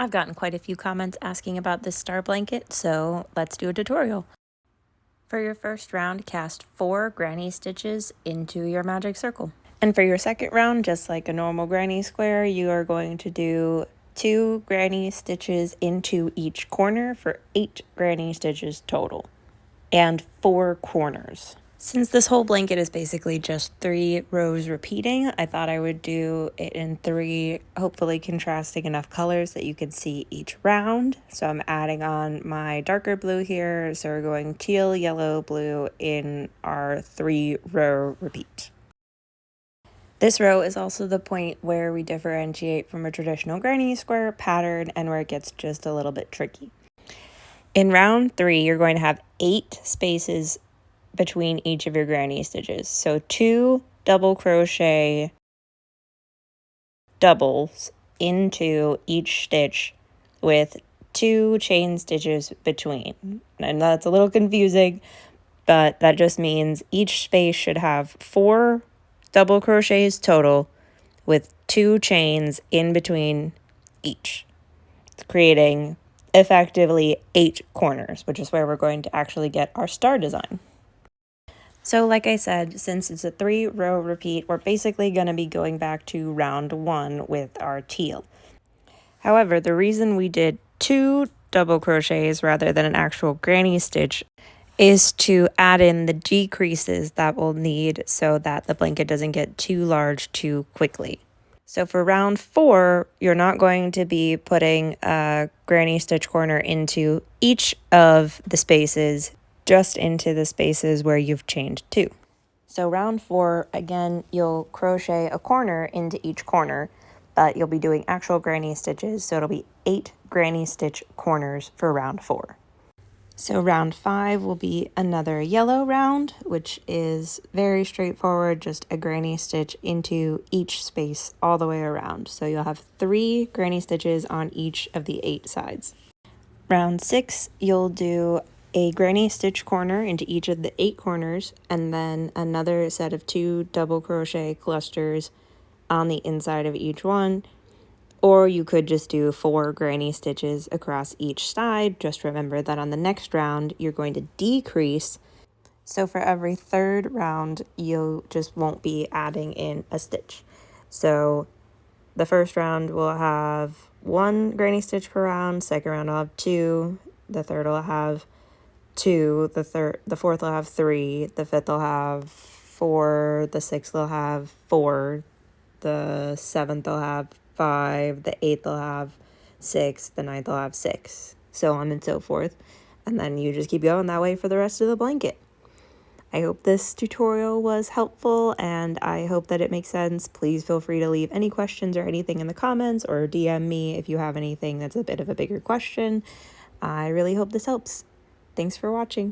I've gotten quite a few comments asking about this star blanket, so let's do a tutorial. For your first round, cast 4 granny stitches into your magic circle. And for your second round, just like a normal granny square, you are going to do 2 granny stitches into each corner for 8 granny stitches total, and 4 corners. Since this whole blanket is basically just 3 rows repeating, I thought I would do it in 3, hopefully contrasting enough colors that you can see each round. So I'm adding on my darker blue here, so we're going teal, yellow, blue in our 3-row repeat. This row is also the point where we differentiate from a traditional granny square pattern and where it gets just a little bit tricky. In round 3, you're going to have 8 spaces between each of your granny stitches. So 2 double crochet doubles into each stitch with 2 chain stitches between. And that's a little confusing, but that just means each space should have 4 double crochets total with 2 chains in between each, creating effectively 8 corners, which is where we're going to actually get our star design. So like I said, since it's a 3-row repeat, we're basically going to be going back to round 1 with our teal. However, the reason we did 2 double crochets rather than an actual granny stitch is to add in the decreases that we'll need so that the blanket doesn't get too large too quickly. So for round 4, you're not going to be putting a granny stitch corner into each of the spaces, just into the spaces where you've chained 2. So round 4, again, you'll crochet a corner into each corner, but you'll be doing actual granny stitches, so it'll be 8 granny stitch corners for round 4. So round 5 will be another yellow round, which is very straightforward, just a granny stitch into each space all the way around. So you'll have 3 granny stitches on each of the 8 sides. Round 6, you'll do a granny stitch corner into each of the 8 corners, and then another set of 2 double crochet clusters on the inside of each one. Or you could just do 4 granny stitches across each side. Just remember that on the next round, you're going to decrease. So for every 3rd round, you just won't be adding in a stitch. So the first round will have 1 granny stitch per round, second round will have 2, the third will have 2, the fourth will have 3, the fifth will have 4, the sixth will have 4, the 7th will have 5, the 8th will have 6, the 9th will have 6, so on and so forth. And then you just keep going that way for the rest of the blanket. I hope this tutorial was helpful, and I hope that it makes sense. Please feel free to leave any questions or anything in the comments, or DM me if you have anything that's a bit of a bigger question. I really hope this helps. Thanks for watching.